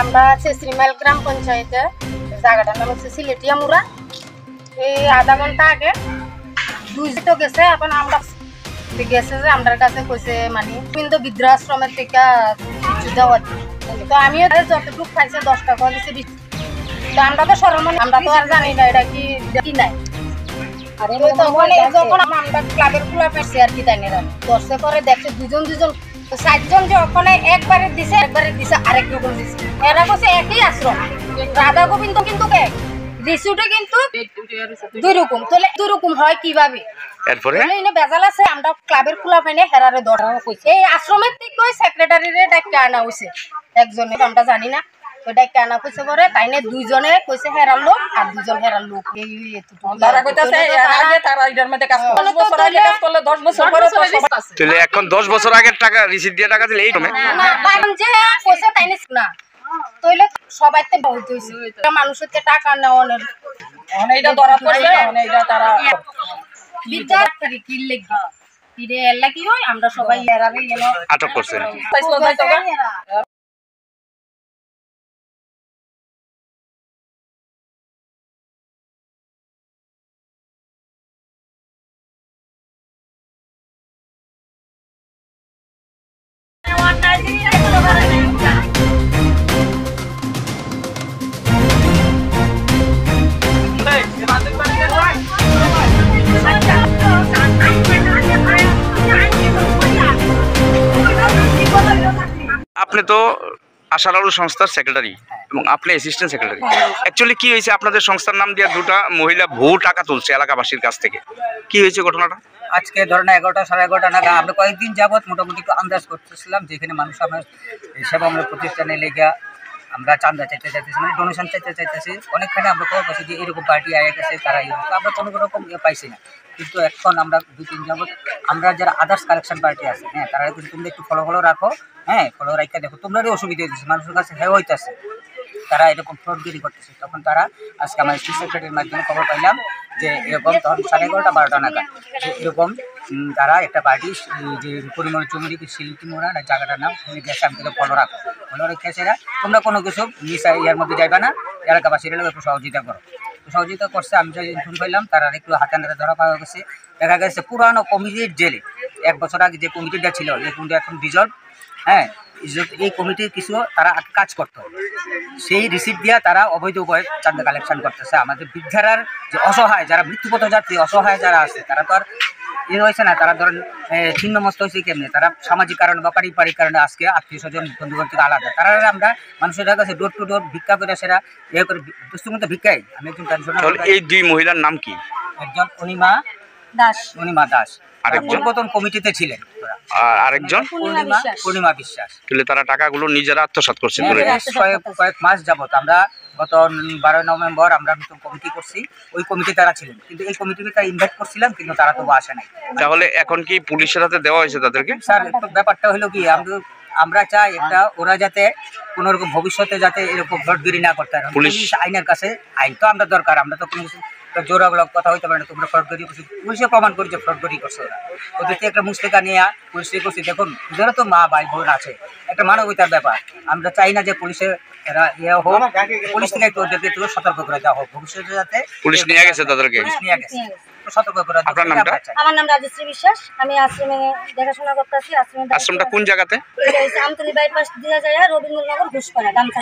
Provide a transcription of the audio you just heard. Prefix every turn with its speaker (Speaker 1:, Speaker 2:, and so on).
Speaker 1: আমরা শ্রীমাইল গ্রাম পঞ্চায়েতের জায়গাটার নাম হচ্ছে সিলেটিয়া মুড়া। এই আধা ঘন্টা আগে দুইজন তো গেছে, এখন আমরা গেছে যে আমার কাছে কইছে মানে কিন্তু বৃদ্ধাশ্রমের থেকে কিছু দেওয়া তো আমিও যতটুকু খাইছে 10 টাকা দিচ্ছে। তো আমরা তো সরমন, আমরা তো আর জানি না এটা কি নাই। তখন যখন আমরা ক্লাবের খোলা পেয়েছি আর কি তাই না দশে করে দেখছে দুজন 7জন যে ওখানে একবারে দিছে আরেক রকম দিছে। এরা বলছে একই আশ্রম রাধা গোবিন্দ কিন্তু রিসিউটে কিন্তু 2 রকম। তাহলে 2 রকম হয় কিভাবে?
Speaker 2: এরপরে
Speaker 1: এনে বেজাল আছে। আমরা ক্লাবের খোলা পাইনে হেরারে ধরা কইছে। এই আশ্রমের থেকে ওই সেক্রেটারিরে ডাইকে আনা হইছে একজনে, আমরা জানি না। তো ডাইকে আনা কইছে পরে তাইনে 2 জনে কইছে হেরার লোক আর 2 জন হেরার লোক। এই
Speaker 3: তারা কইতাছে আগে তারা এর মধ্যে কাজ করে 10 বছর আগে কাজ করলে 10 বছর পরে তো
Speaker 2: তাহলে এখন 10 বছর আগের টাকা রিসিট দিয়ে টাকা দিলে এই রকম
Speaker 1: না কারণ যে কইছে তাইনে না তাইলে সবাইতে বহুত হইছে। মানুষের টাকা নেওয়ানোর
Speaker 3: অনেকটা ধরা পড়ছে, অনেকটা তারা
Speaker 1: বিদ্যার্থী কি লাগবে ফিরে এলা কি হয় আমরা সবাই এরারে
Speaker 2: আটক করছে। আপনি তো আশার আলো সংস্থার সেক্রেটারি এবং আপনি অ্যাসিস্ট্যান্ট সেক্রেটারি। অ্যাকচুয়ালি কি হয়েছে, আপনাদের সংস্থার নাম দিয়ে 2টা মহিলা বহু টাকা তুলছে এলাকাবাসীর কাছ থেকে। কি হয়েছে ঘটনাটা?
Speaker 4: আজকে ধরেন 11টা সাড়ে 11টা নাগাদ আমরা কয়েকদিন যাবৎ মোটামুটি একটু আন্দাজ করতেছিলাম যে এখানে মানুষ আমার সেবামূলক প্রতিষ্ঠানে লেগে আমরা চাঁদা চাইতেছি, মানে ডোনেশন চাইতেছি। অনেকখানে আমরা খবর পাচ্ছি যে এরকম পার্টি আয়ে গেছে, তারা আমরা কোনো রকম পাইছি না। কিন্তু এখন আমরা 2-3 যাবৎ আমরা যারা আদার্স কালেকশন পার্টি আছে, হ্যাঁ, তারা কিন্তু তোমরা একটু ফলো রাখো, হ্যাঁ, ফলো রাখা দেখো তোমরারই অসুবিধা হইতেছে, মানুষের কাছে হইতেছে, তারা এরকম ফ্রডগিরি করতেছে। তখন তারা আজকে আমার স্টেট সেক্রেটারির মাধ্যমে খবর পাইলাম যে এরকম তখন 11:30 12টা নাগাদ যে এরকম তারা একটা পার্টি যে পরিমল চৌমুরি শিল্পী মোড়া জায়গাটার নাম গেছে। আমি তাদের ফলো রেখেছে এরা, তোমরা কোনো কিছু মিস ইয়ার মধ্যে যাইবা না, এলাকাবাসীরা একটু সহযোগিতা করো। সহযোগিতা করছে। আমি যে ফোন পাইলাম তারা একটু হাতে নাতে ধরা পাওয়া গেছে। দেখা গেছে পুরানো কমিটির জেলে 1 বছর আগে যে কমিটিটা ছিল, এই কমিটি এখন ডিজলভ, হ্যাঁ, এই কমিটির কিছু তারা কাজ করতো, সেই রিসিপ্ট দিয়া তারা অবৈধ উপায়ে চাঁদা কালেকশন করতেছে। আমাদের বৃদ্ধারার যে অসহায় যারা মৃত্যুপথ যাত্রী অসহায় যারা আছে, তারা তো আর হয়েছে না, তারা ধরেন ছিন্নমস্ত হয়েছে কেমনি, তারা সামাজিক কারণে বা পারিবারিক কারণে আজকে আত্মীয় স্বজন বন্ধুগণ থেকে আলাদা। তারা আমরা মানুষের কাছে ডোর টু ডোর ভিক্ষা করে সেরা ইয়ে করে বস্তুর মধ্যে ভিক্ষাই। আমি একজন পেনশনার।
Speaker 2: এই 2 মহিলার নাম কি?
Speaker 4: একজন অনিমা দাস পূর্বতন কমিটিতে ছিলেন,
Speaker 2: আর আরেকজন
Speaker 4: পূর্ণিমা বিশ্বাস।
Speaker 2: তাহলে তারা টাকাগুলো নিজেরা আত্মসাৎ করছে।
Speaker 4: কয়েক মাস যাবত আমরা গত 12 নভেম্বর আমরা নতুন কমিটি করছি, ওই কমিটি তারা ছিলেন, কিন্তু এই কমিটিকে তারা ইনভাইট করছিলাম কিন্তু তারা তো আসে নাই।
Speaker 2: তাহলে এখন কি পুলিশের হাতে দেওয়া হয়েছে তাদেরকে?
Speaker 4: স্যার ব্যাপারটা হলো কি, আমরা চাই একটা ওরা যাতে কোনো রকম ভবিষ্যতে যাতে এরকম ফ্রডগিরি না করতে পারে। পুলিশ আইনের কাছে আইন তো আমরা দরকার, আমরা তো কোনো কিছু জোরাগুলো কথা হইতে পারে না। তোমরা ফ্রডগিরি করছো, পুলিশে প্রমাণ করি যে ফ্রডগিরি করছে ওরা। ওদেরকে একটা মুসলেকা নিয়ে পুলিশে করছি। দেখুন ওদেরও তো মা ভাই বোন আছে, একটা মানবিকতার ব্যাপার। আমরা চাই না যে পুলিশে এরা ইয়ে হোক, পুলিশ থেকে একটু ওদেরকে একটু সতর্ক করে দেওয়া হোক ভবিষ্যতে যাতে।
Speaker 2: পুলিশ নিয়ে গেছে তাদেরকে,
Speaker 4: নিয়ে গেছে সতর্ক করে।
Speaker 2: আপনার নামটা?
Speaker 1: আমার নাম রাজশ্রী বিশ্বাস, আমি আশ্রমে দেখাশোনা করতেছি।
Speaker 2: আশ্রমটা কোন জায়গাতে?
Speaker 1: আমতলী বাইপাস দিয়ে যায় রবীন্দ্রনগর ঘুষপাড়া গামছা।